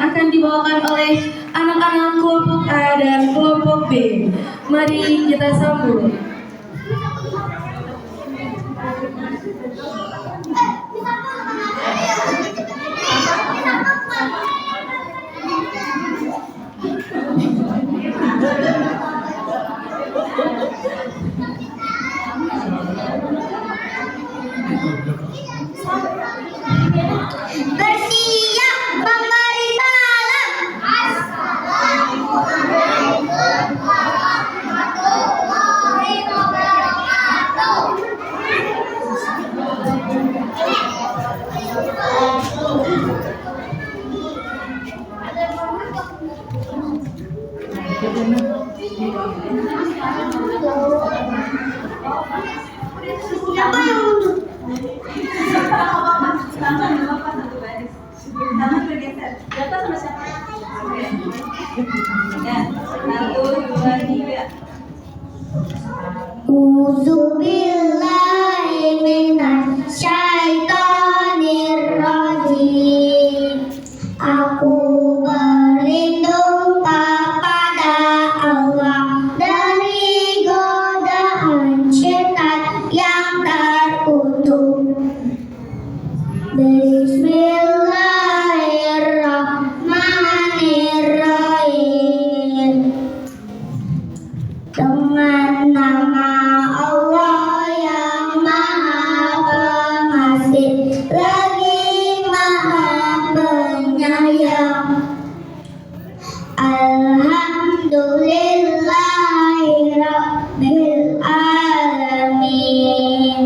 akan dibawakan oleh anak-anak kelompok A dan kelompok B. Mari kita sambut. Bersiap memberi salam. Assalamualaikum warahmatullahi wabarakatuh. Siapa yang mundur? Tangan bergeser. Jatuh sama siapa? Ya, 1, 2, 3. Uzubillahi minasyaitonirrajim. Aku berlindung kepada Allah dari godaan syaitan yang terkutuk. Bismillahirrahmanirrahim. Dengan nama Allah yang Maha Pengasih lagi Maha Penyayang. Alhamdulillahirabbil alamin.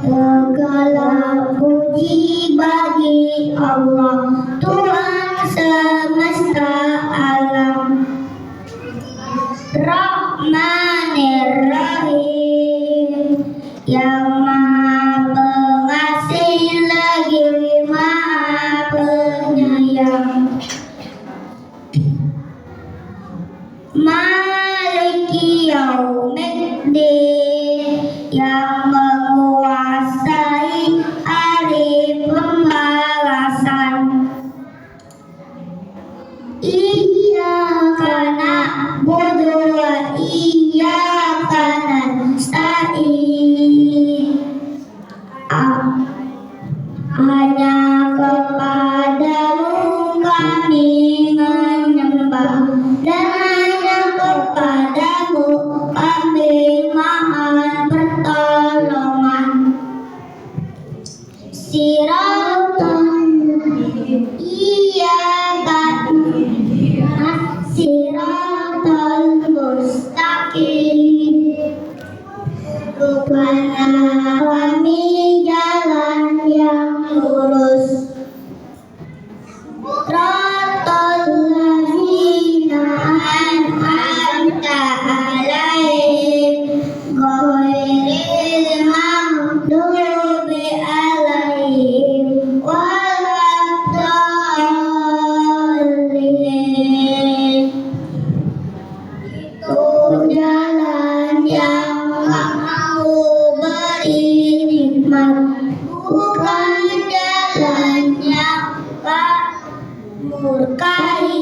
Segala puji bagi Allah, Tuhan semesta alam. Rahmanir-Rahim, yang Maha Pengasih lagi Maha Penyayang. Maliki Yaumiddin, yang menguasai hari pembalasan. Iyyaka na'budu wa iyyaka nasta'in. Hanya kepadamu kami menyembah, dan hanya kepadamu kami mohon pertolongan. Siratal mustaqim. Bukanlah kami jalan yang lurus. Siratal ladzina an'amta alaihim ghairil maghdubi alaihim waladdallin. Itu jalan yang gak mau beri nikmat, bukan jalan yang gak murkai,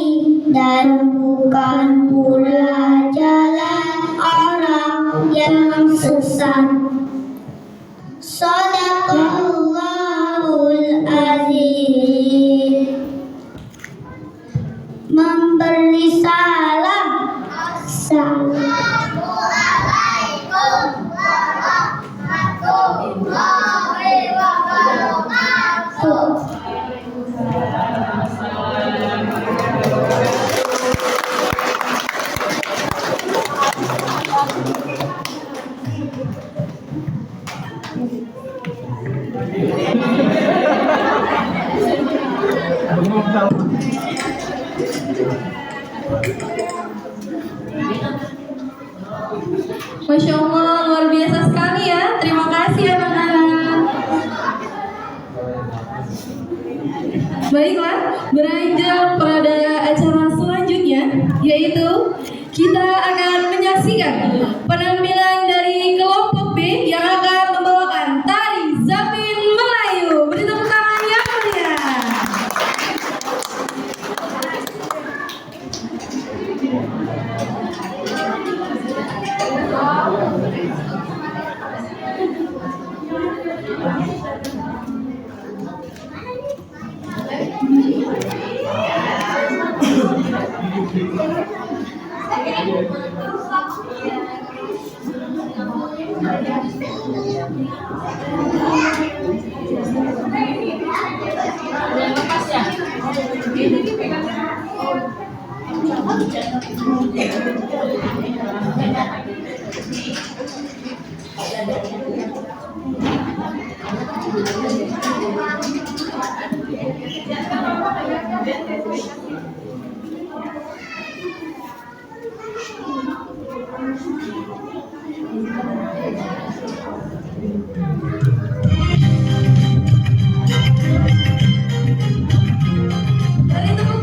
dan bukan pula jalan orang yang sesat. Shadaqallahul azim. Memberi salam. Assalamualaikum warahmatullahi wabarakatuh. Masya Allah, luar biasa sekali ya. Terima kasih anak-anak. Baiklah, beranjak pada acara selanjutnya, yaitu kita akan menyaksikan penampilan dari kelompok B yang akan membawakan tari Zapin Melayu. Beri tepuk tangan yang meriah. Beri tepuk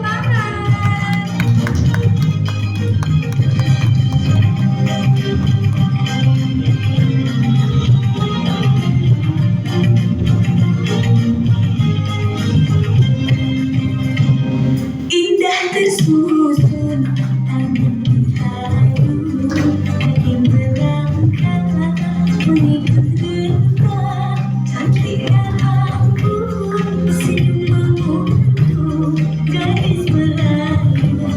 tangan. Indah tersusun angin haru, angin melangkah mengikut detak, cantiknya aku senyummu, gadis Melayu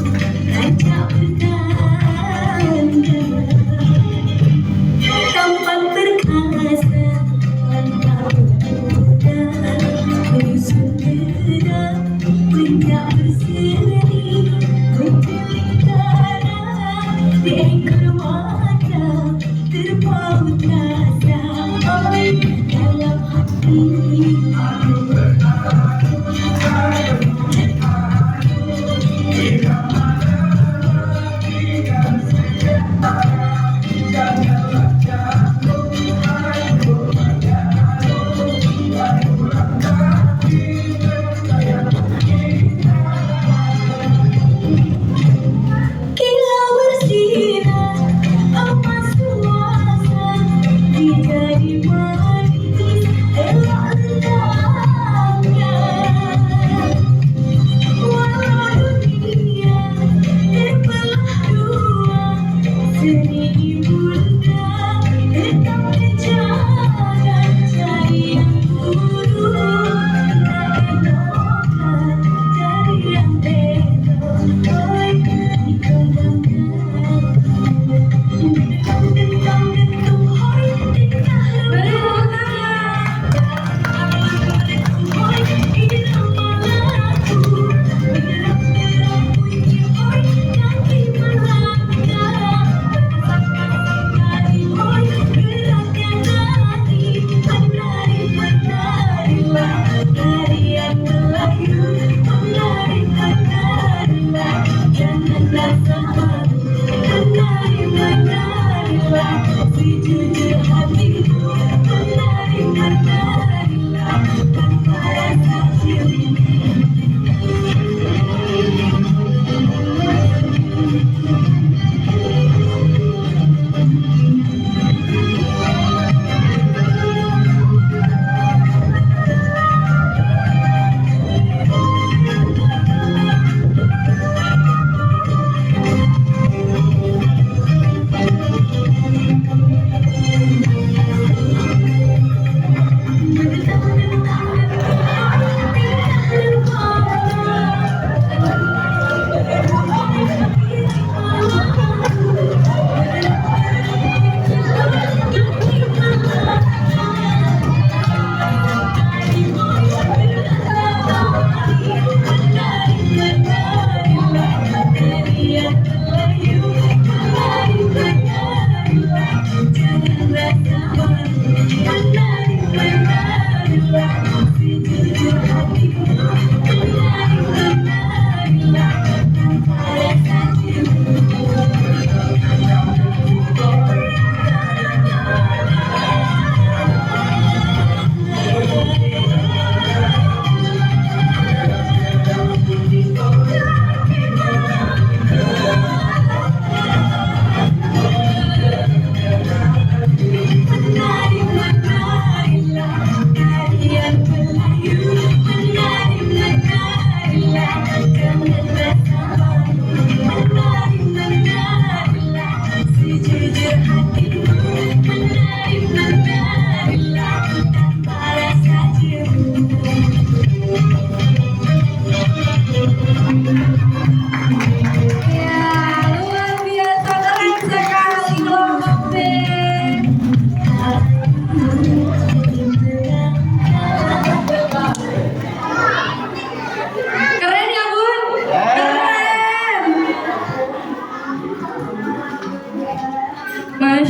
ajak bertanda, tampan perkasa tanpa muda, menyusun dedak puncak berseri, menculik darah di ekor mata, terpaut rasa dalam hati.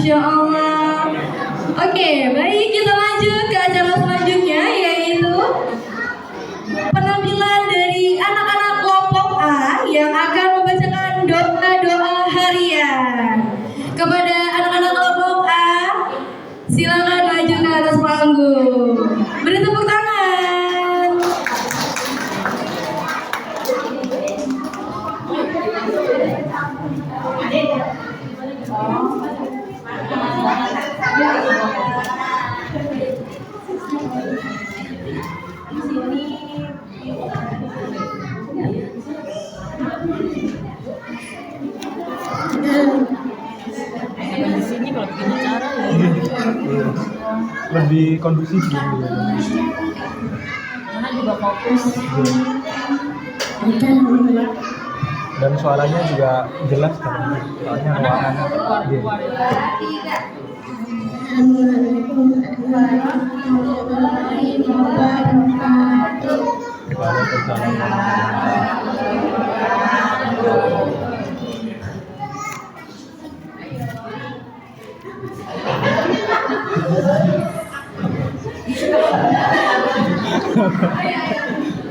Masya Allah. Oke, baik, kita lanjut ke acara selanjutnya, yaitu penampilan dari anak-anak kelompok A yang akan membacakan doa-doa harian. Kepada anak-anak kelompok A, silakan maju ke atas panggung. Beri tepuk tangan. Di sini kalau bikin acara ya lebih kondusif gitu. karena juga fokus. Dan suaranya juga jelas kan. Soalnya ruangan iya.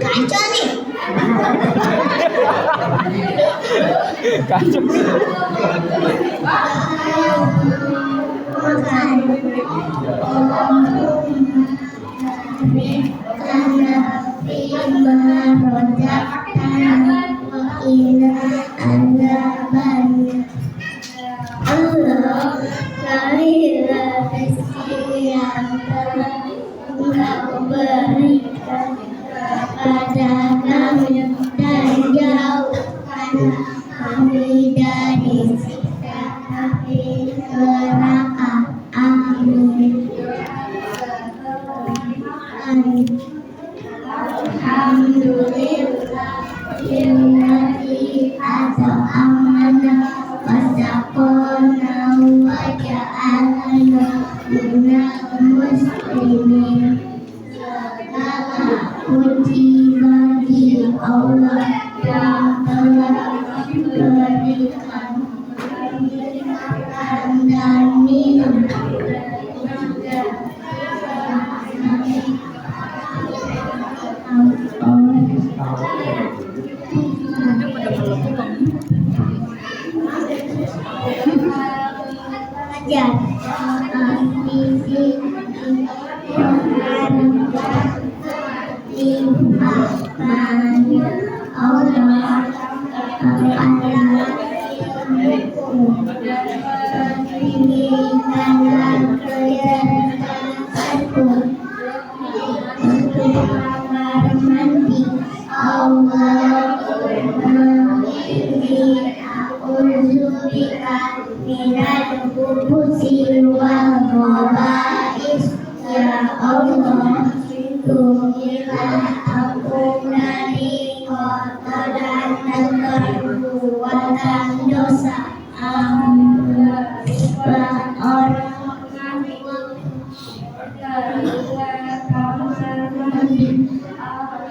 Kacau nih. Kacau. Pada kami dan jauhkan kami dari siksa api neraka. Amin. Alhamdulillah Alladzi at'amana wa saqana wa ja'alana minal muslimin. Puji bagi Allah yang telah memberikan makan dan minum. Ya Allah, lindungilah aku dari kotoran dan perbuatan dosa.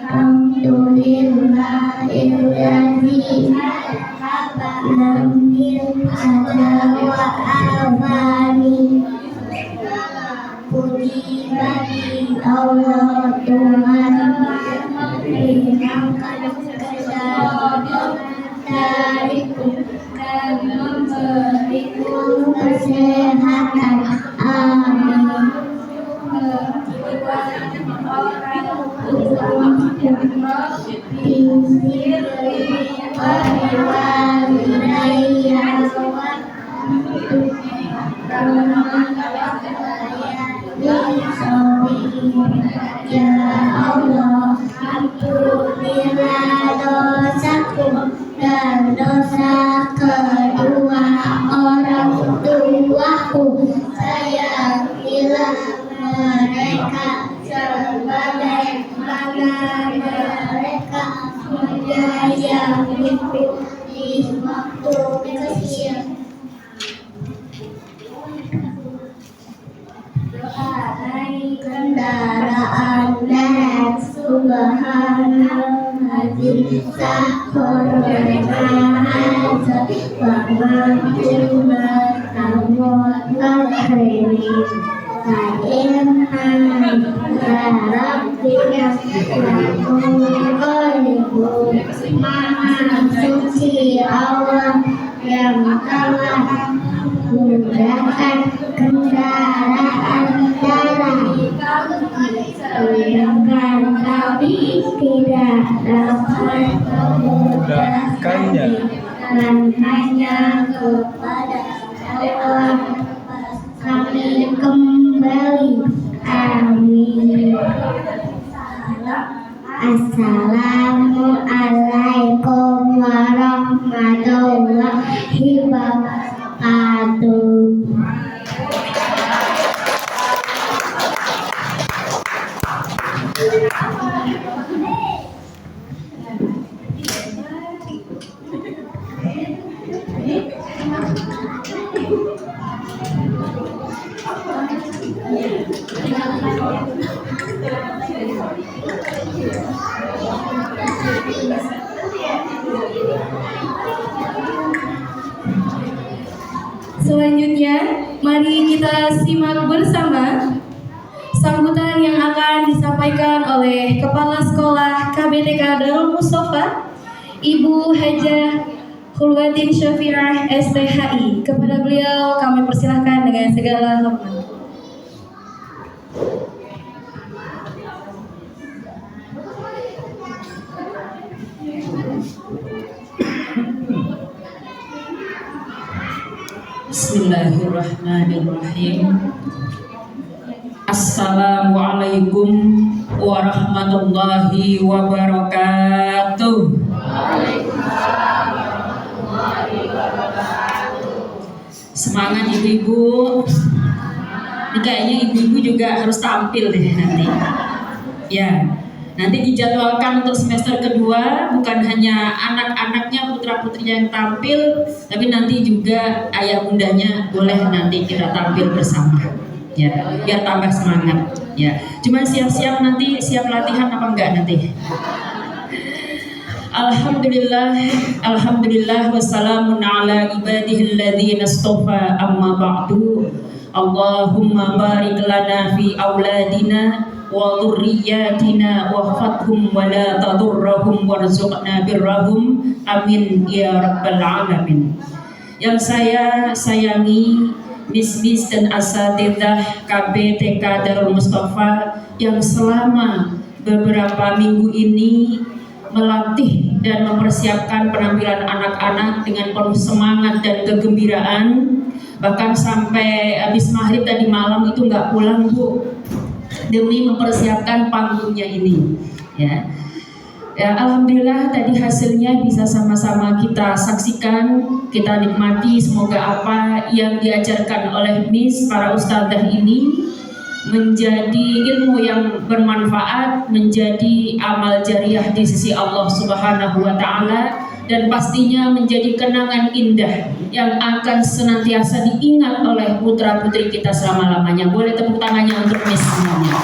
Alhamdulillahilladzi lam yalid wa afani. Puji bagi Allah Tuhan menghilangkan kesalahan dariku dan memberiku kesehatan. Amin. Ya Allah, ampunilah dosaku dan dosa kedua orang tuaku. Sayangilah mereka sebagaimana mereka menyayangiku di waktu kecil. Doa naik kendaraan naik subhanalladzi sahkhara lana hadza wa ma kunna المتقين فإنها ربنا لمنقلب Maha suci Allah yang telah mudahkan kendaraan darat, sedangkan kami tidak dapat memudahkannya dan hanya kepada Allah kami kembali. Amin. Assalamualaikum warahmatullahi wabarakatuh. Selanjutnya, mari kita simak bersama sambutan yang akan disampaikan oleh Kepala Sekolah KBTK Darul Mustafa, Ibu Hajah Khulwatin Syafi'ah STHI. Kepada beliau kami persilahkan dengan segala hormat. Bismillahirrahmanirrahim. Assalamualaikum warahmatullahi wabarakatuh. Semangat ibu-ibu. Ini kayaknya ibu-ibu juga harus tampil deh nanti. Ya, nanti dijadwalkan untuk semester kedua bukan hanya anak-anaknya, putra-putrinya yang tampil, tapi nanti juga ayah bundanya boleh nanti kita tampil bersama. Ya, biar tambah semangat. Ya, cuma siap-siap nanti, siap latihan apa enggak nanti? Alhamdulillah wassalamun ala ibadihil ladzina istafa amma ba'du. Allahumma barik lana fi auladina wa dhurriyyatina wahfadhum wa la tadurrahum warzuqna birrahum amin ya rabbal alamin. Yang saya sayangi Miss dan asatidzah KBTK Darul Mustafa yang selama beberapa minggu ini melatih dan mempersiapkan penampilan anak-anak dengan penuh semangat dan kegembiraan, bahkan sampai habis maghrib tadi malam itu nggak pulang Bu, demi mempersiapkan panggungnya ini. Ya, alhamdulillah tadi hasilnya bisa sama-sama kita saksikan, kita nikmati. Semoga apa yang diajarkan oleh Miss para ustadzah ini menjadi ilmu yang bermanfaat, menjadi amal jariah di sisi Allah Subhanahu wa taala, dan pastinya menjadi kenangan indah yang akan senantiasa diingat oleh putra-putri kita selama-lamanya. Boleh tepuk tangannya untuk Miss semuanya.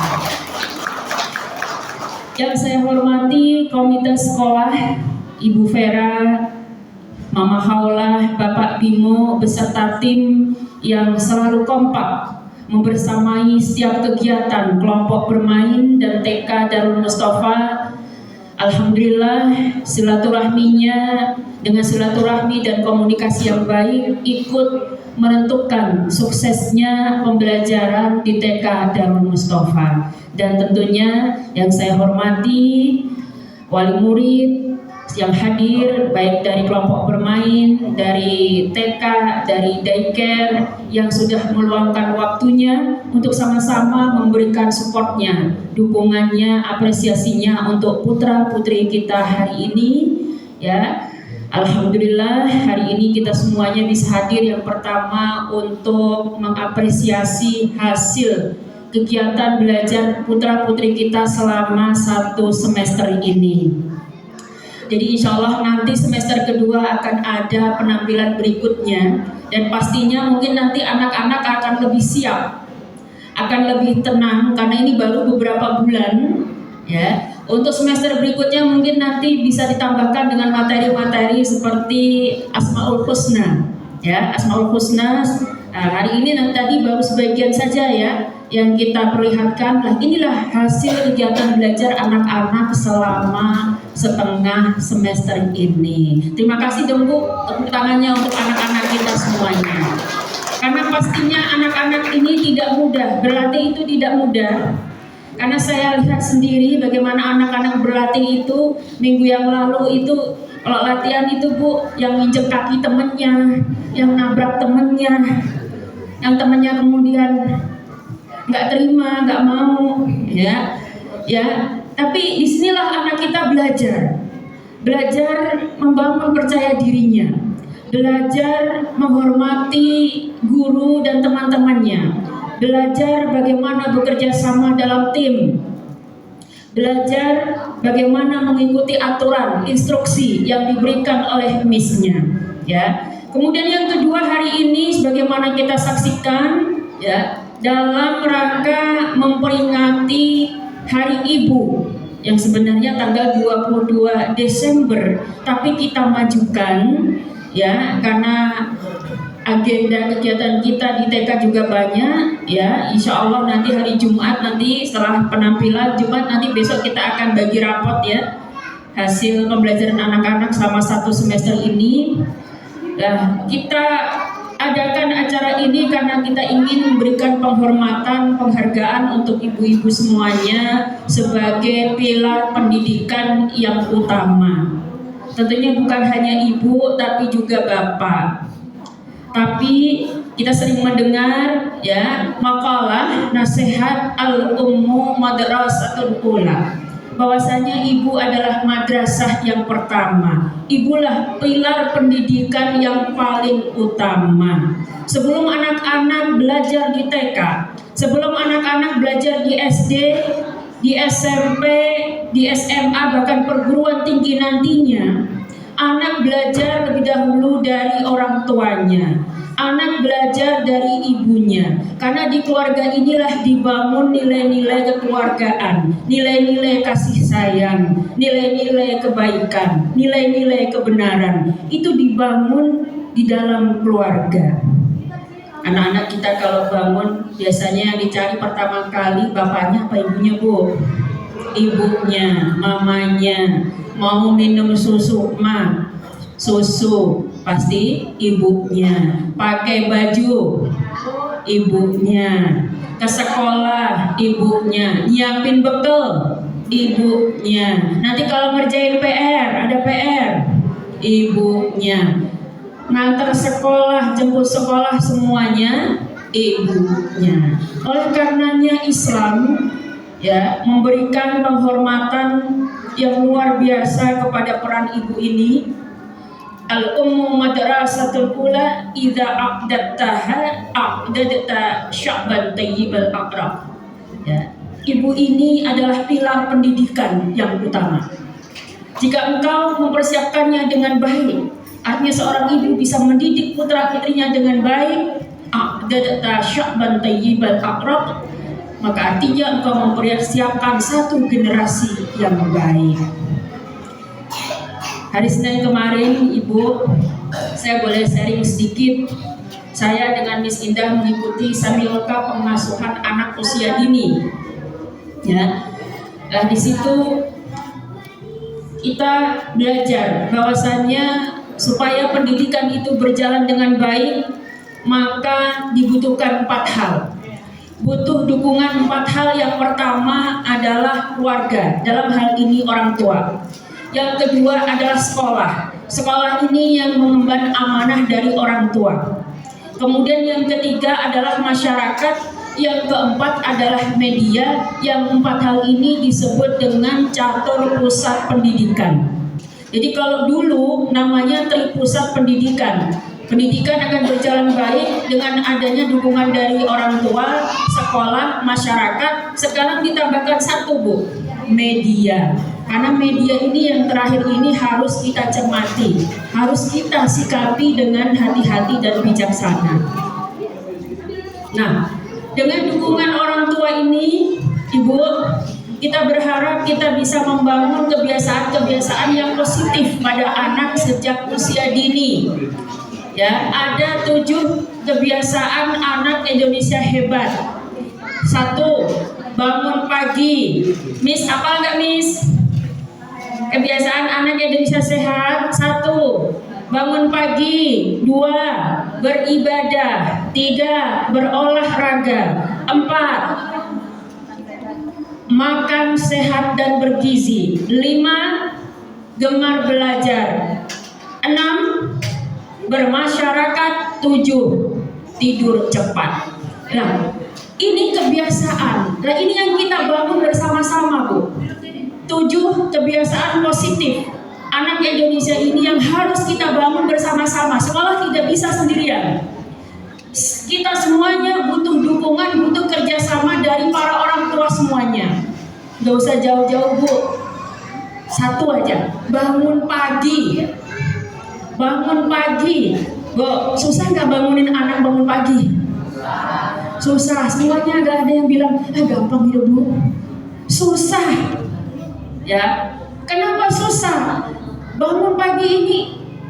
Yang saya hormati komite sekolah, Ibu Vera, Mama Haulah, Bapak Bimo beserta tim yang selalu kompak membersamai setiap kegiatan kelompok bermain dan TK Darul Mustafa. Alhamdulillah silaturahminya dengan silaturahmi dan komunikasi yang baik ikut menentukan suksesnya pembelajaran di TK Darul Mustafa. Dan tentunya yang saya hormati wali murid yang hadir baik dari kelompok bermain, dari TK, dari daycare yang sudah meluangkan waktunya untuk sama-sama memberikan supportnya, dukungannya, apresiasinya untuk putra-putri kita hari ini. Ya, alhamdulillah hari ini kita semuanya bisa hadir yang pertama untuk mengapresiasi hasil kegiatan belajar putra-putri kita selama 1 semester ini. Jadi insya Allah nanti semester kedua akan ada penampilan berikutnya, dan pastinya mungkin nanti anak-anak akan lebih siap, akan lebih tenang karena ini baru beberapa bulan. Ya, untuk semester berikutnya mungkin nanti bisa ditambahkan dengan materi-materi seperti Asmaul Husna. Ya, Asmaul Husna Nah, hari ini tadi baru sebagian saja ya yang kita perlihatkan. Nah, inilah hasil kegiatan belajar anak-anak selama setengah semester ini. Terima kasih dong Bu, tepuk tangannya untuk anak-anak kita semuanya. Karena pastinya anak-anak ini tidak mudah, berlatih itu tidak mudah. Karena saya lihat sendiri bagaimana anak-anak berlatih itu minggu yang lalu itu kalau latihan itu Bu, yang injek kaki temennya, yang nabrak temennya, yang temennya kemudian nggak terima, nggak mau, ya. Tapi disinilah anak kita belajar membangun percaya dirinya, belajar menghormati guru dan teman-temannya, belajar bagaimana bekerja sama dalam tim, belajar bagaimana mengikuti aturan, instruksi yang diberikan oleh miss-nya, ya. Kemudian yang kedua hari ini sebagaimana kita saksikan ya dalam rangka memperingati Hari Ibu yang sebenarnya tanggal 22 Desember tapi kita majukan ya karena agenda kegiatan kita di TK juga banyak ya. Insya Allah nanti hari Jumat nanti setelah penampilan Jumat nanti besok kita akan bagi rapot ya hasil pembelajaran anak-anak selama 1 semester ini. Nah, kita adakan acara ini karena kita ingin memberikan penghormatan, penghargaan untuk ibu-ibu semuanya sebagai pilar pendidikan yang utama. Tentunya bukan hanya ibu, tapi juga bapak. Tapi kita sering mendengar ya makalah nasihat al-ummu madrasatul ula. Bahwasanya ibu adalah madrasah yang pertama. Ibulah pilar pendidikan yang paling utama. Sebelum anak-anak belajar di TK, sebelum anak-anak belajar di SD, di SMP, di SMA, bahkan perguruan tinggi nantinya, anak belajar lebih dahulu dari orang tuanya. Anak belajar dari ibunya, karena di keluarga inilah dibangun nilai-nilai kekeluargaan, nilai-nilai kasih sayang, nilai-nilai kebaikan, nilai-nilai kebenaran. Itu dibangun di dalam keluarga. Anak-anak kita kalau bangun biasanya yang dicari pertama kali bapaknya apa ibunya Bu? Ibunya, mamanya. Mau minum susu, Ma? Susu pasti ibunya, pakai baju ibunya, ke sekolah ibunya, nyiapin bekal ibunya, nanti kalau ngerjain PR ada PR ibunya, ngantar sekolah, jemput sekolah semuanya ibunya. Oleh karenanya Islam ya memberikan penghormatan yang luar biasa kepada peran ibu ini. Al-ummu madrasatul ula idza aqdattaha aqdadta sya'ban tayyibal aqrab. Ya, ibu ini adalah pilar pendidikan yang utama. Jika engkau mempersiapkannya dengan baik, artinya seorang ibu bisa mendidik putra-putrinya dengan baik, aqdadta sya'ban tayyibal aqrab, maka artinya engkau mempersiapkan satu generasi yang baik. Hari Senin kemarin, Ibu, saya boleh sharing sedikit. Saya dengan Miss Indah mengikuti Samioka pengasuhan anak usia dini. Ya, nah di situ kita belajar bahwasannya supaya pendidikan itu berjalan dengan baik, maka dibutuhkan 4 hal. Butuh dukungan 4 hal. Yang pertama adalah keluarga, dalam hal ini orang tua. Yang kedua adalah sekolah. Sekolah ini yang mengemban amanah dari orang tua. Kemudian yang ketiga adalah masyarakat. Yang keempat adalah media. Yang 4 hal ini disebut dengan catur pusat pendidikan. Jadi kalau dulu namanya Tripusat Pendidikan. Pendidikan akan berjalan baik dengan adanya dukungan dari orang tua, sekolah, masyarakat. Sekarang ditambahkan 1 Bu, media. Karena media ini yang terakhir ini harus kita cermati, harus kita sikapi dengan hati-hati dan bijaksana. Nah, dengan dukungan orang tua ini, Ibu, kita berharap kita bisa membangun kebiasaan-kebiasaan yang positif pada anak sejak usia dini. Ya, ada 7 kebiasaan anak Indonesia hebat. 1, bangun pagi. Miss, apa enggak Miss? Kebiasaan anak Indonesia sehat. 1, bangun pagi. 2, beribadah. 3, berolahraga. 4, makan sehat dan bergizi. 5, gemar belajar. 6, bermasyarakat. 7, tidur cepat. Nah, ini kebiasaan. Nah, ini yang kita bangun bersama-sama, Bu. 7 kebiasaan positif anak Indonesia ini yang harus kita bangun bersama-sama. Sekolah tidak bisa sendirian. Kita semuanya butuh dukungan, butuh kerjasama dari para orang tua semuanya. Gak usah jauh-jauh, Bu. 1 aja, bangun pagi. Bangun pagi. Bu, susah gak bangunin anak bangun pagi? Susah, semuanya gak ada yang bilang, gampang gitu Bu. Susah. Ya, kenapa susah? Bangun pagi ini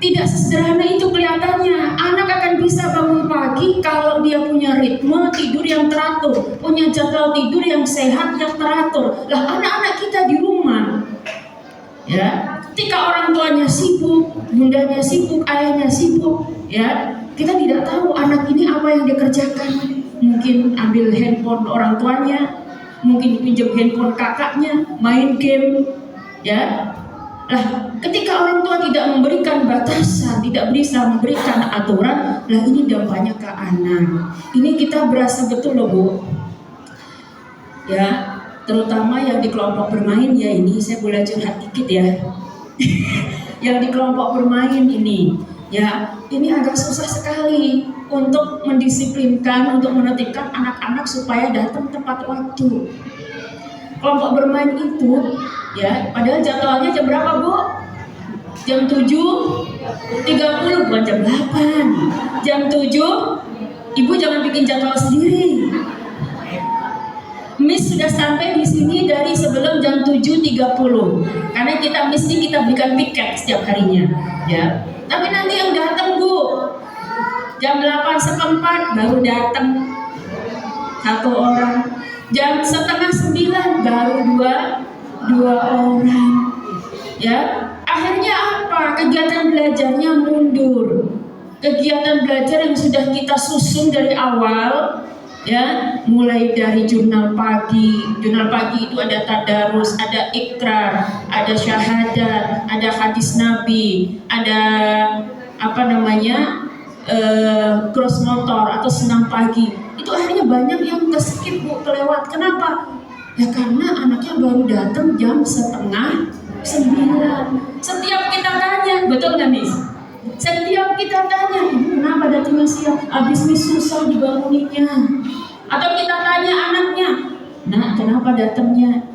tidak sesederhana itu kelihatannya. Anak akan bisa bangun pagi kalau dia punya ritme tidur yang teratur, punya jadwal tidur yang sehat, yang teratur. Lah, anak-anak kita di rumah, ya, ketika orang tuanya sibuk, bundanya sibuk, ayahnya sibuk, ya, kita tidak tahu anak ini apa yang dikerjakan. Mungkin ambil handphone orang tuanya, mungkin pinjam handphone kakaknya, main game, ya. Lah, ketika orang tua tidak memberikan batasan, tidak bisa memberikan aturan, lah ini dampaknya ke anak. Ini kita berasa betul loh, Bu. Ya, terutama yang di kelompok bermain ya, ini saya boleh curhat dikit ya. Yang di kelompok bermain ini, ya, ini agak susah sekali untuk mendisiplinkan, untuk menertibkan anak-anak supaya datang tepat waktu. Kelompok bermain itu, ya, padahal jadwalnya jam berapa, Bu? Jam 7.30, bukan jam 8. Jam 7, Ibu jangan bikin jadwal sendiri. Miss sudah sampai di sini dari sebelum jam 7.30. Karena kita Miss ini kita berikan tiket setiap harinya, ya. Tapi nanti yang datang, Bu, jam 8:15 baru datang 1 orang. Jam 8:30 baru dua orang. Ya, akhirnya apa? Kegiatan belajarnya mundur. Kegiatan belajar yang sudah kita susun dari awal, ya, mulai dari jurnal pagi. Jurnal pagi itu ada tadarus, ada ikrar, ada syahadat, ada hadis Nabi, ada cross motor atau senam pagi. Itu akhirnya banyak yang keskip, Bu, kelewat. Kenapa? Ya karena anaknya baru datang jam 8:30. Setiap kita tanya, betul nggak Miss? Setiap kita tanya, Ibu kenapa datangnya siang? Abis Miss susah dibanguninnya. Atau kita tanya anaknya, Nak kenapa datangnya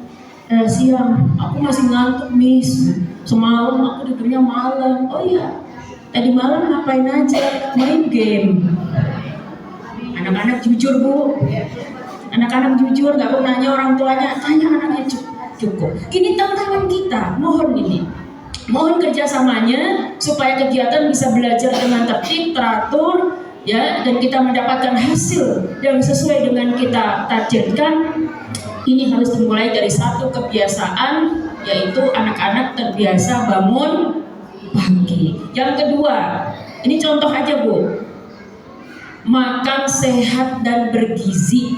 siang? Aku masih ngantuk Miss. Semalam aku tidurnya malam. Oh iya, tadi malam ngapain aja? Main game. Anak-anak jujur, Bu. Anak-anak jujur, nggak perlu nanya orang tuanya, tanya anaknya cukup. Ini tantangan kita, mohon ini. Mohon kerjasamanya supaya kegiatan bisa belajar dengan tertib, teratur, ya, dan kita mendapatkan hasil yang sesuai dengan kita targetkan. Ini harus dimulai dari 1 kebiasaan, yaitu anak-anak terbiasa bangun pagi. Yang kedua, ini contoh aja, Bu. Makan sehat dan bergizi.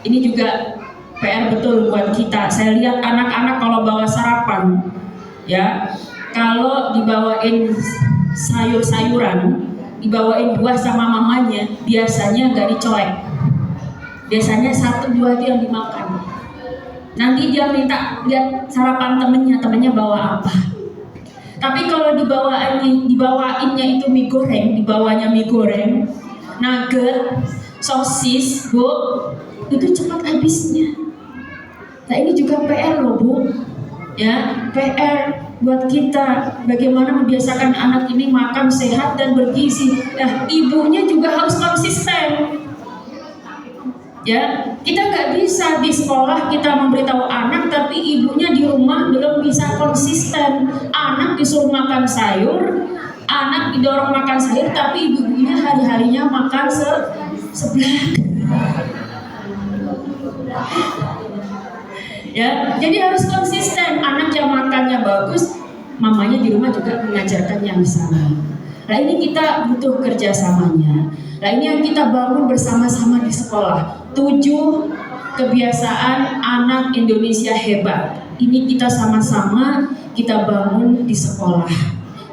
Ini juga PR betul buat kita. Saya lihat anak-anak kalau bawa sarapan, ya, kalau dibawain sayur-sayuran, dibawain buah sama mamanya, biasanya gak dicolek. Biasanya 1-2 itu yang dimakan. Nanti dia minta lihat sarapan temennya bawa apa. Tapi kalau dibawainnya itu mie goreng, dibawanya mie goreng, nugget, sosis, Bu, itu cepat habisnya. Nah, ini juga PR loh, Bu. Ya, PR buat kita bagaimana membiasakan anak ini makan sehat dan bergizi. Nah, ibunya juga harus konsisten. Ya, kita nggak bisa di sekolah kita memberitahu anak, tapi ibunya di rumah belum bisa konsisten. Anak disuruh makan sayur, anak didorong makan sayur, tapi ibunya hari-harinya makan seblak. Ya, jadi harus konsisten. Anak yang makannya bagus, mamanya di rumah juga mengajarkan yang sama. Nah, ini kita butuh kerjasamanya. Nah, ini yang kita bangun bersama-sama di sekolah. 7 kebiasaan anak Indonesia hebat. Ini kita sama-sama kita bangun di sekolah.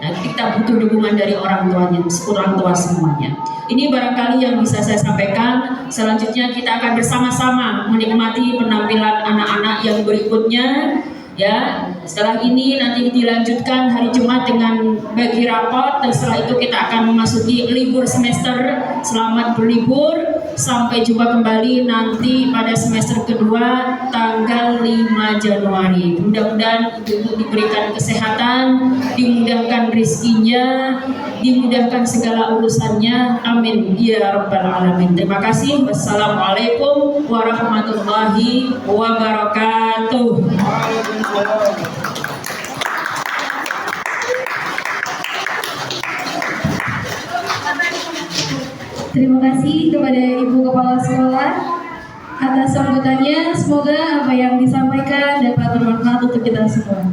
Nah, kita butuh dukungan dari orang tua semuanya. Ini barangkali yang bisa saya sampaikan. Selanjutnya kita akan bersama-sama menikmati penampilan anak-anak yang berikutnya. Ya, setelah ini nanti dilanjutkan hari Jumat dengan bagi rapot, dan setelah itu kita akan memasuki libur semester. Selamat berlibur, sampai jumpa kembali nanti pada semester kedua tanggal 5 Januari. Mudah-mudahan ibu diberikan kesehatan, dimudahkan rezekinya, dimudahkan segala urusannya. Amin ya rabbal alamin. Terima kasih. Wassalamualaikum warahmatullahi wabarakatuh. Terima kasih kepada Ibu Kepala Sekolah atas sambutannya. Semoga apa yang disampaikan dapat bermanfaat untuk kita semua.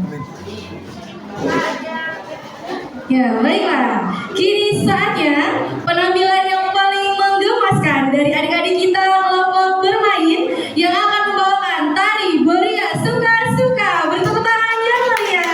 Ya, baiklah. Kini saatnya penampilan yang paling menggemaskan dari adik-adik kita kelompok bermain yang akan membawakan tari Boria Suka-Suka. Bertepuk tangan yang meriah.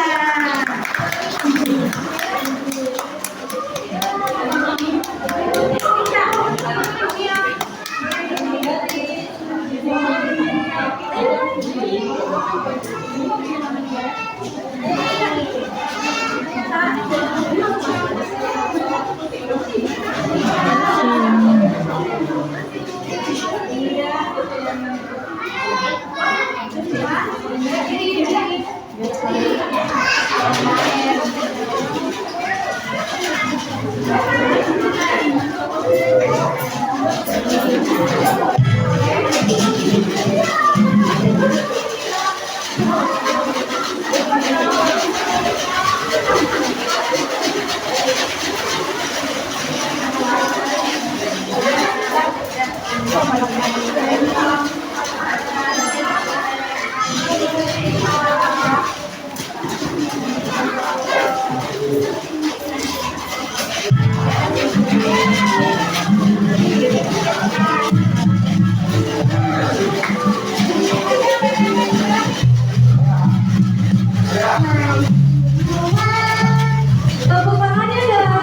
Tepuk tangannya dong.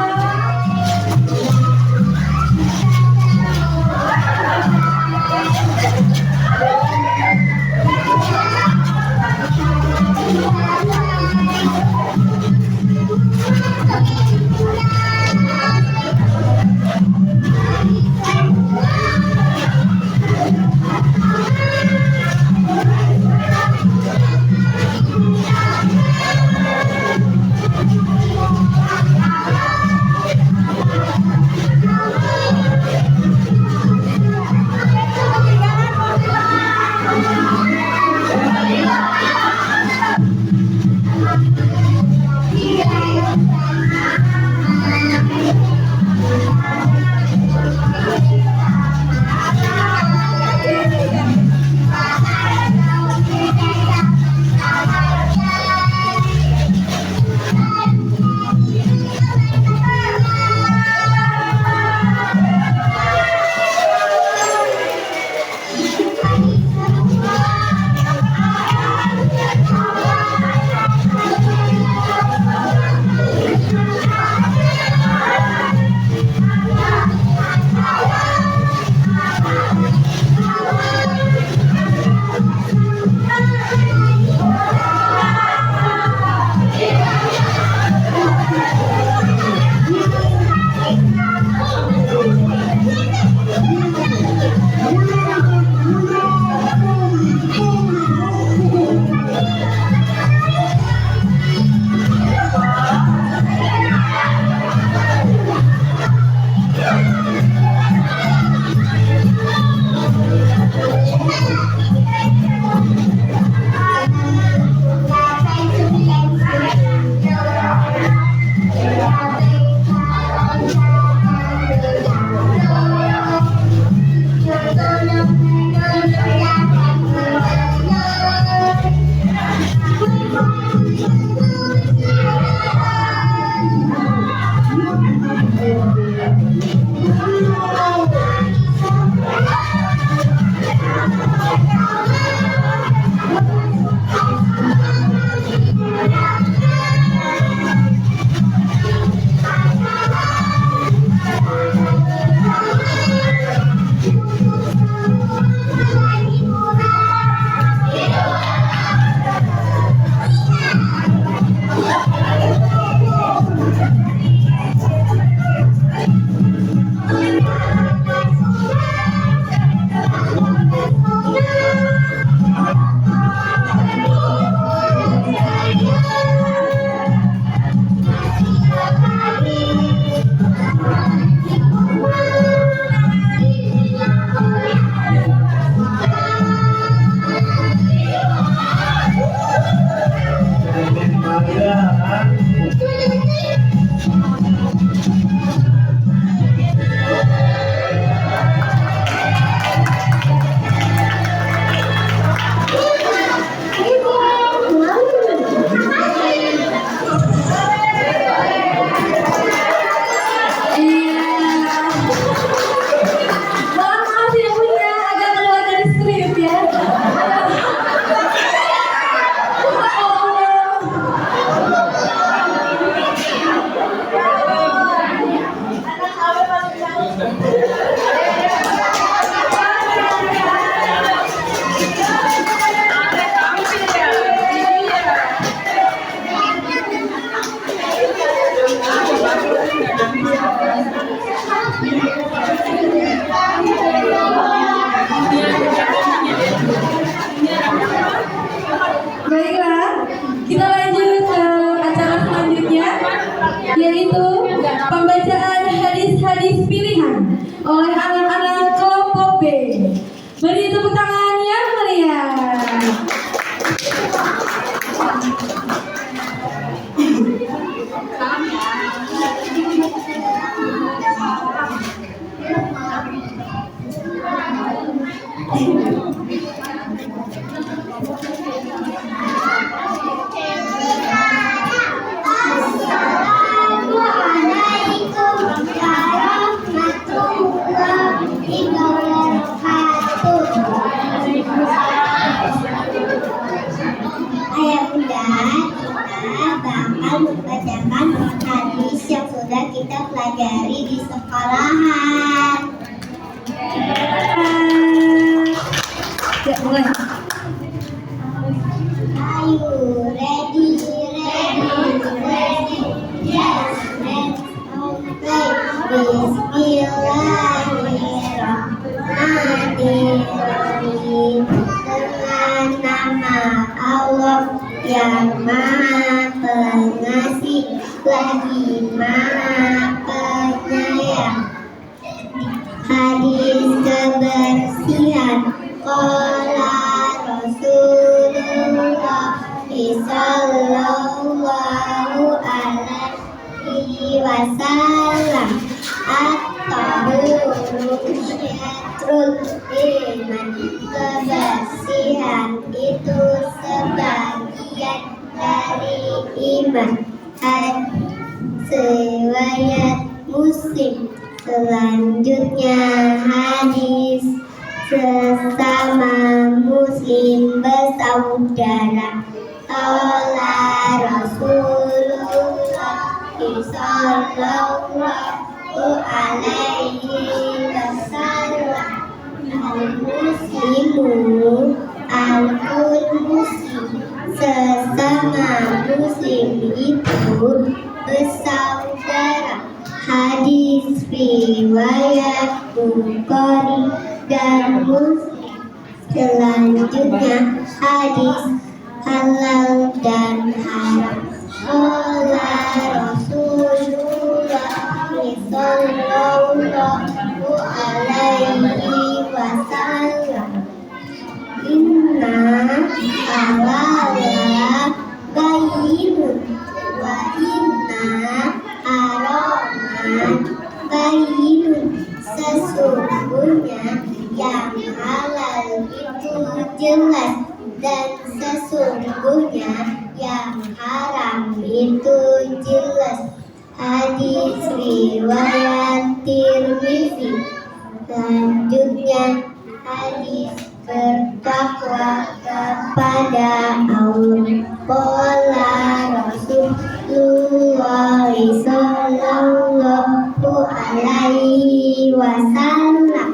yaitu pembacaan hadis-hadis pilihan oleh anak-anak kelompok B. Beri tepuk tangan yang meriah. Assalamualaikum warahmatullahi wabarakatuh. Ayah bunda, kita bakal membacakan hadis yang sudah kita pelajari di sekolahan. Ya, mulai. Ayo, ready, yes, let's all play. Bismillahirrahmanirrahim. Dengan nama Allah yang Maha Pengasih lagi Maha Penyayang. Hadis kebersihan. Qala Rasulullah sallallahu alaihi wasallam, at-tahuru syatrul iman. Kebersihan itu sebagian dari iman. Riwayat Muslim. Selanjutnya hadis sesama muslim bersaudara. Qala Rasulullah sallallahu alaihi wasallam, al-muslimu al-muslim. Sesama muslim itu bersaudara. Hadis riwayat Bukhari dan Muslim. Selanjutnya hadis halal dan haram. Qala Rasulullah sallallahu alaihi wasallam, inna halala bayyinun wa inna haraman bayyinun. Sesungguhnya yang halal itu jelas dan sesungguhnya yang haram itu jelas. Hadis riwayat Tirmizi. Selanjutnya hadis bertakwa kepada Allah. Qala Rasulullah sallallahu alaihi wasallam,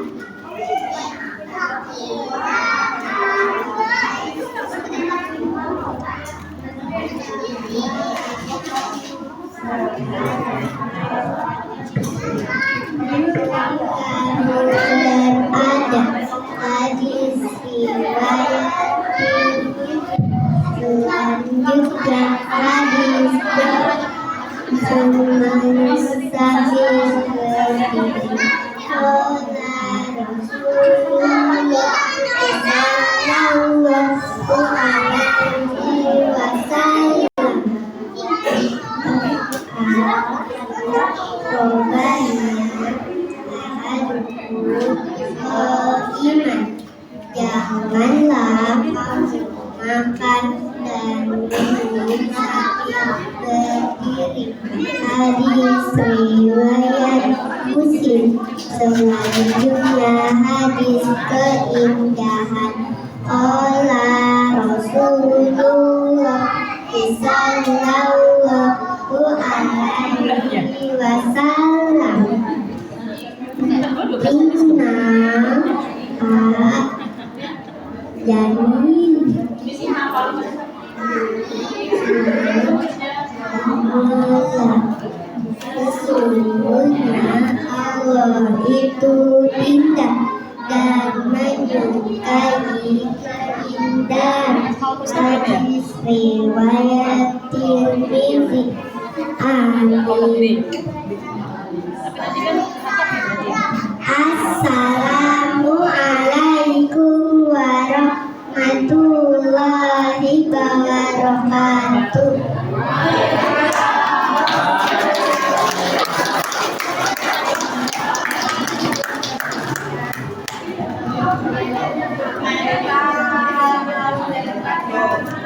berada hadis riwayat selanjutnya hadis Rasulullah sallallahu alaihi wasallam, janganlah kamu makan dan minum sambil berdiri. Hadis riwayat Muslim. Selanjutnya hadis keindahan. Qala Rasulullah sallallahu alaihi wasallam, inna janin sesungguhnya Allah itu indah dan menyukai keindahan. Hadis riwayat Tirmizi. Hadis Assalamualaikum warahmatullahi wabarakatuh.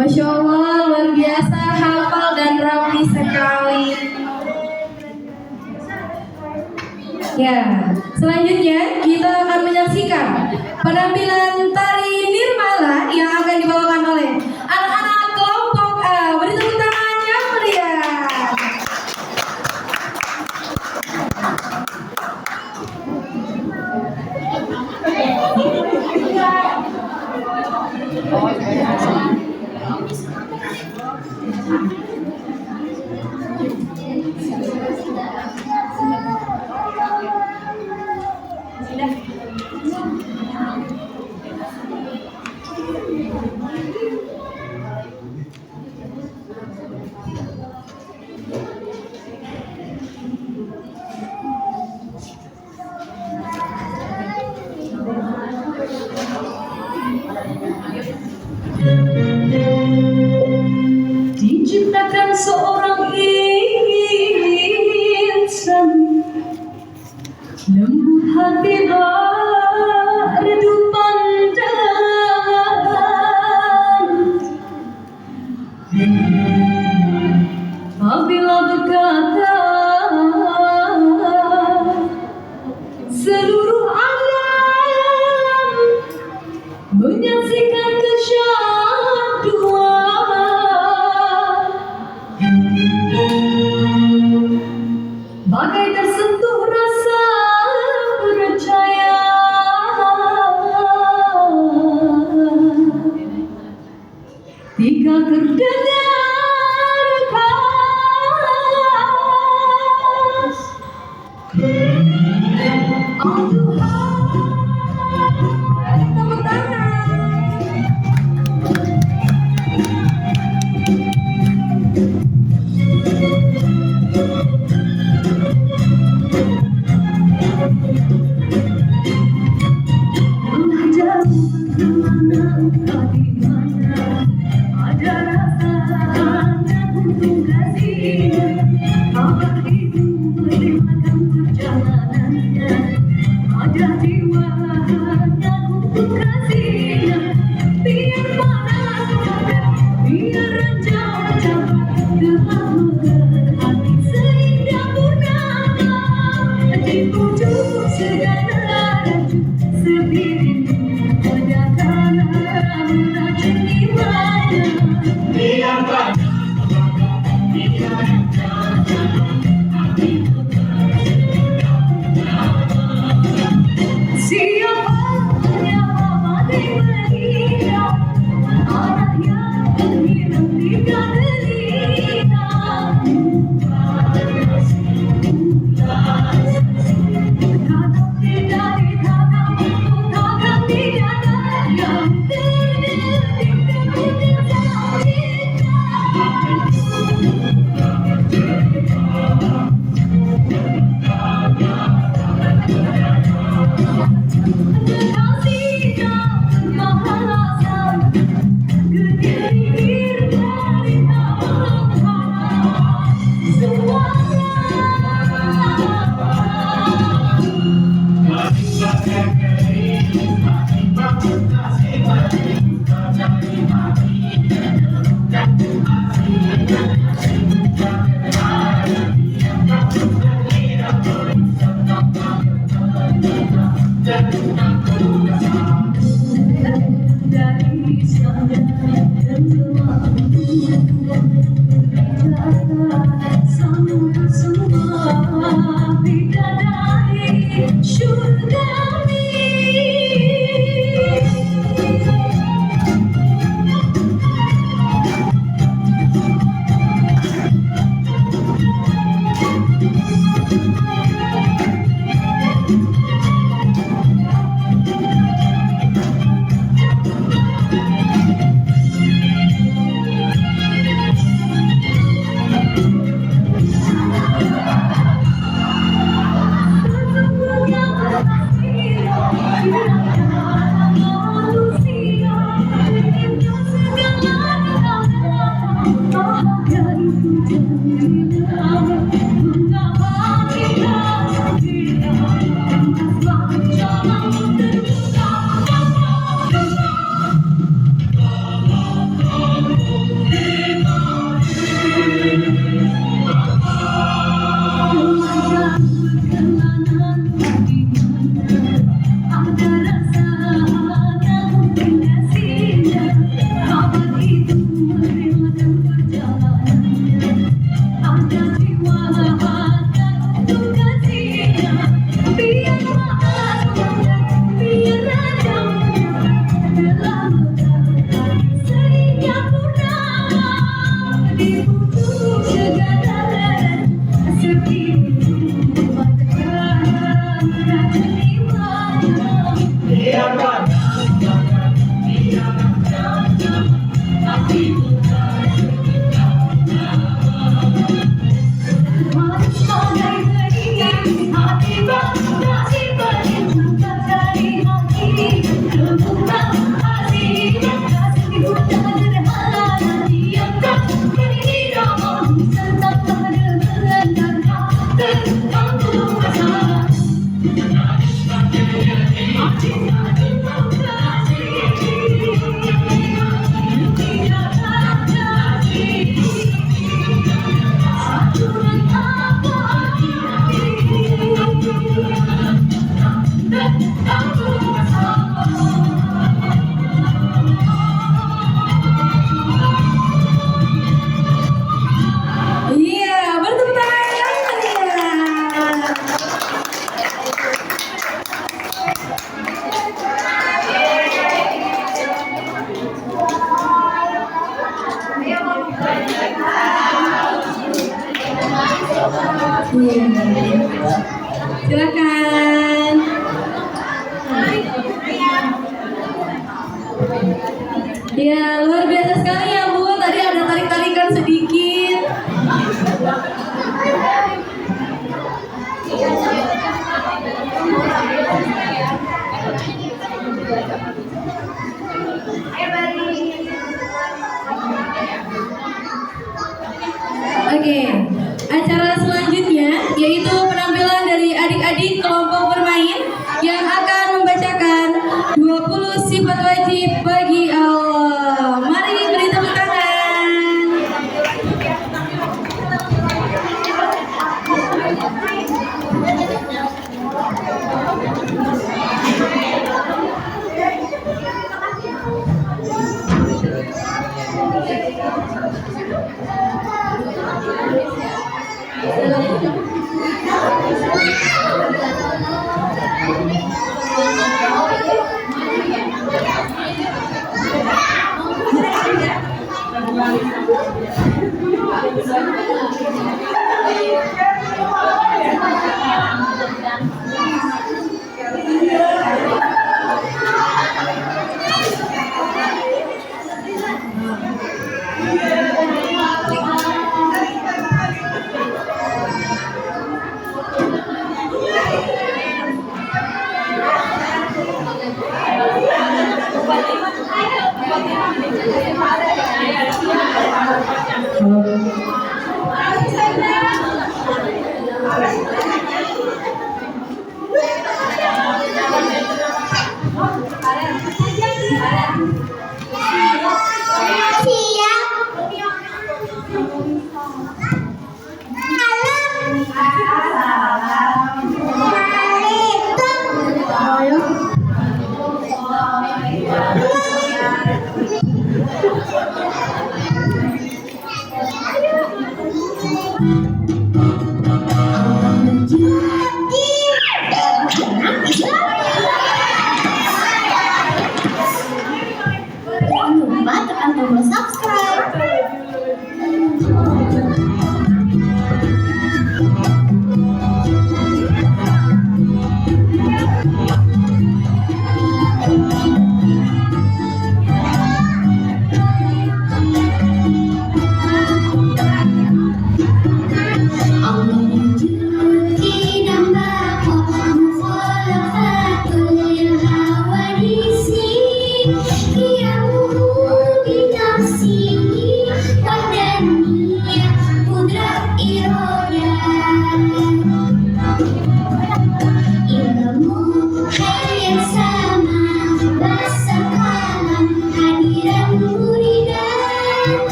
Masya Allah, luar biasa, hafal dan rapi sekali. Ya, selanjutnya kita akan menyaksikan penampilan tari Nirmala yang akan dibawakan oleh anak-anak kelompok A. Beri tepuk tangan yang meriah. Diciptakan seorang insan lembut hati berdu pandangan, apabila berkata seluruh alam menyaksikan kesyahduan, bagai tersentuh rasa percaya. Tiga terdengar khas, oh Tuhan, tepuk tangan. Iya, bertepuk tangan kalian. Silakan. Ya, luar biasa sekali ya Bu. Tadi ada tarik-tarikan sedikit. Oke, acara selanjutnya yaitu penampilan dari adik-adik kelompok bermain yang akan membacakan 20 sifat wajib bagi Allah. Mari beri tepuk tangan.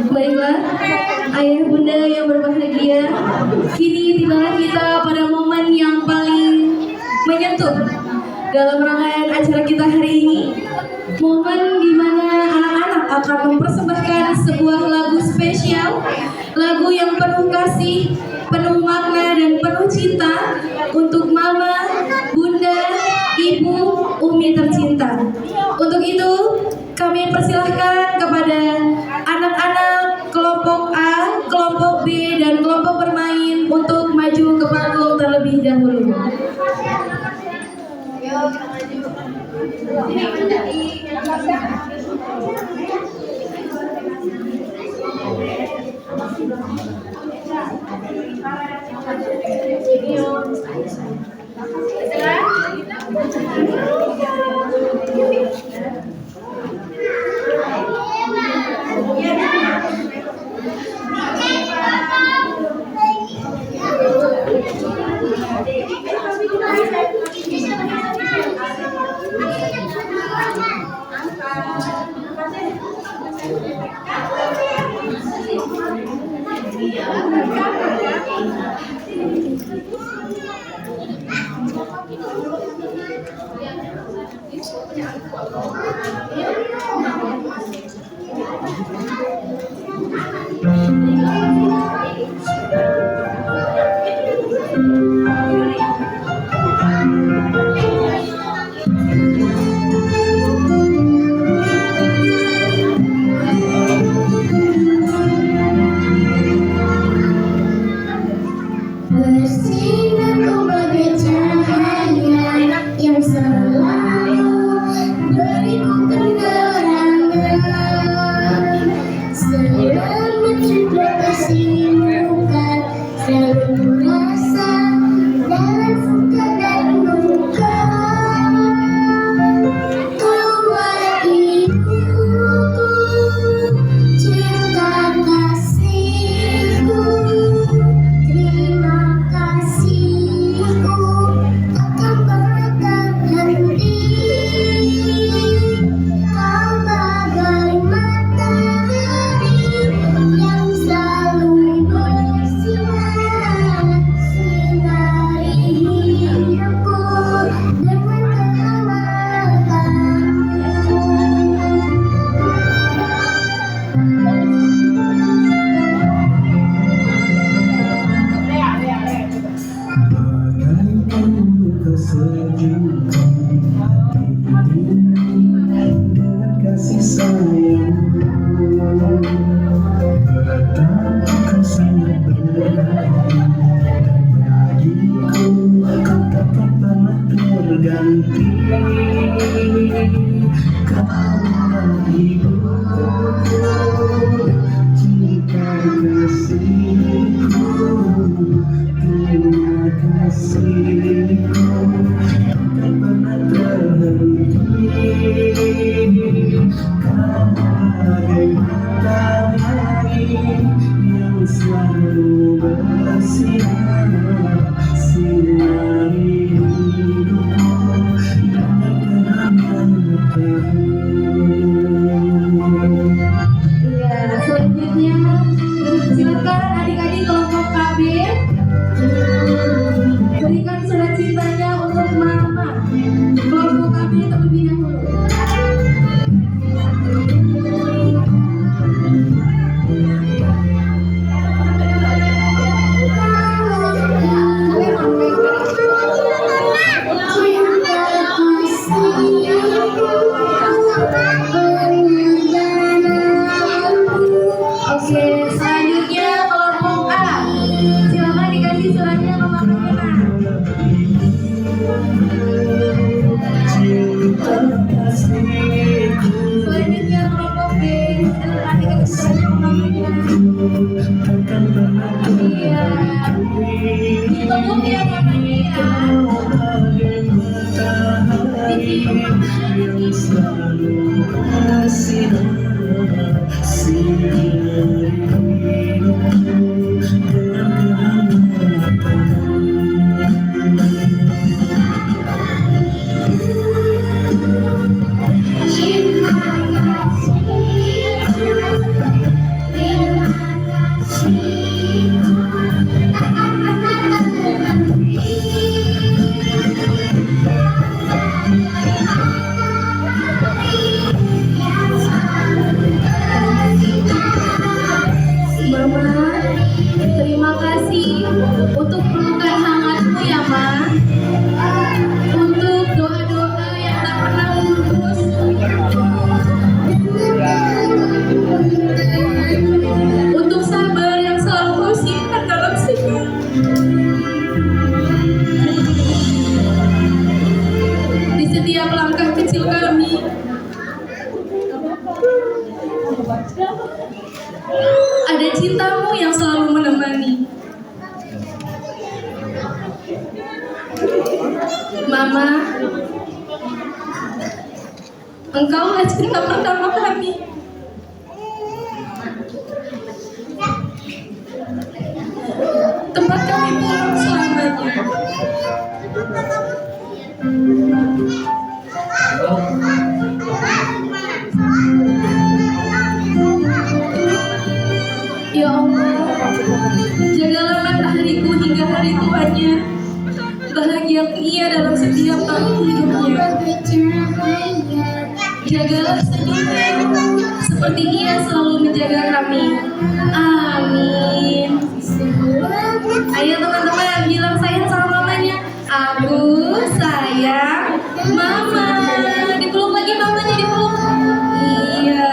Baiklah, ayah bunda yang berbahagia, kini tibalah kita pada momen yang paling menyentuh dalam rangkaian acara kita hari ini. Momen di mana anak-anak akan mempersembahkan sebuah lagu spesial, lagu yang penuh kasih, penuh makna dan penuh cinta untuk mama, bunda, ibu, umi tercinta. Untuk itu, kami persilahkan kepada anak-anak kelompok A, kelompok B, dan kelompok bermain untuk maju ke panggung terlebih dahulu. Bersinarku bagai cahaya yang selalu beriku penerangan. Selama cinta kasihmu kan selalu kurasa dalam suka dan duka. Tuhan ibuku, cinta kasihku, terima kasihku akan berhenti. Kau bagai matahari yang selalu bersinar, sinari hidupku dengan Bagaikan kesejukan dengan kasih sayangmu, betapa sangat berarti bagiku, kau takkan pernah terganti. Kau adalah ibu. Ada cintamu yang selalu menemani. Mama, engkaulah cinta pertama kami. Tempat kami pulang selamanya. Ya Allah, jagalah matahariku hingga hari tuanya. Bahagiakan ia dalam setiap tahun hidupnya. Jagalah senyumnya seperti ia selalu menjaga kami. Amin. Ayo teman-teman bilang sayang sama mamanya. Aku sayang mama. Dipeluk lagi mamanya, dipeluk. Iya.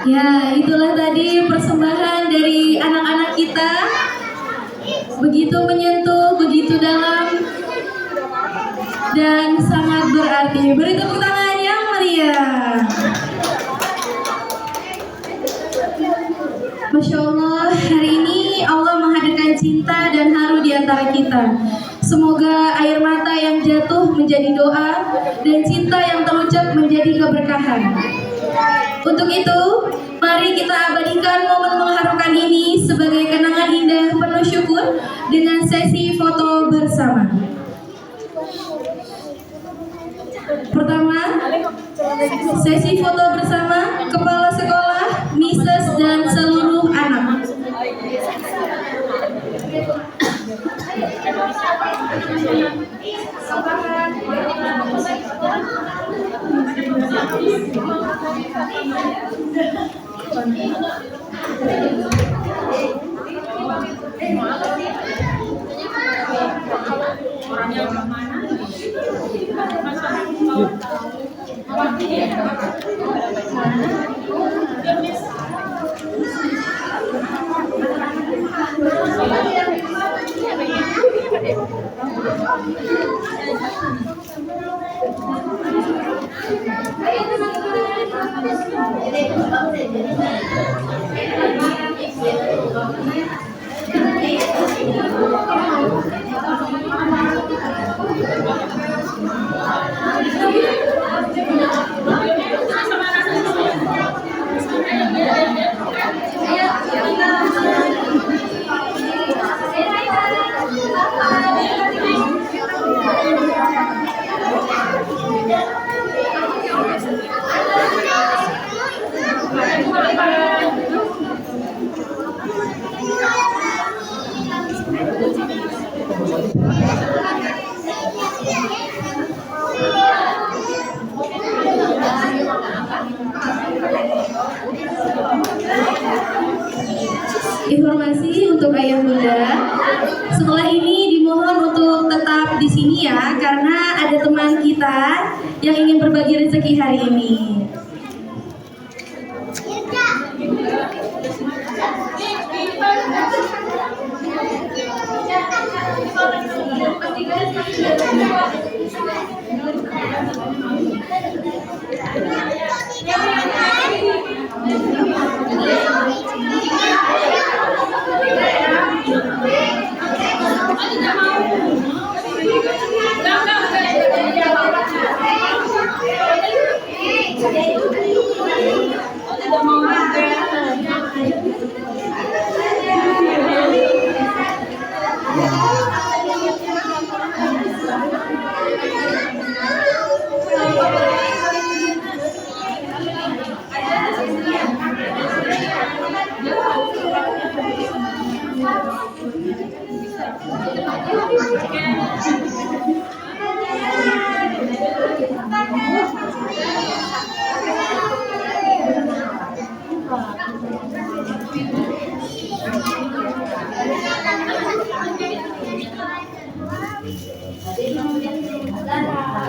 Ya, itulah tadi persembahan dari anak-anak kita. Begitu menyentuh, begitu dalam, dan sangat berarti. Beri tepuk tangan yang meriah. Masya Allah, hari ini Allah menghadirkan cinta dan haru di antara kita. Semoga air mata yang jatuh menjadi doa dan cinta yang terucap menjadi keberkahan. Untuk itu, mari kita abadikan momen mengharukan ini sebagai kenangan indah penuh syukur dengan sesi foto bersama. Pertama, sesi foto bersama kepala sekolah, Mrs. dan seluruh anak. Informasi untuk ayah bunda, setelah ini dimohon untuk tetap di sini ya, karena ada teman kita yang ingin berbagi rezeki hari ini.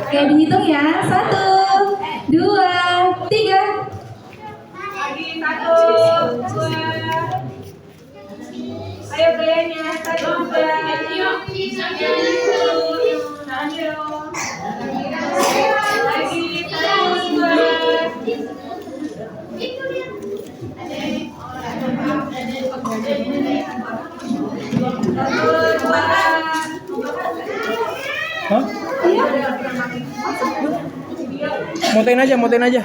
Oke, dihitung ya. 1, 2, 3. Lagi 1, 2. Ayo gayanya 1, 2. Lagi 1, 2. Hah? Motain aja.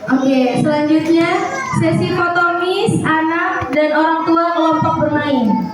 Oke, selanjutnya sesi foto Miss, anak, dan orang tua kelompok bermain.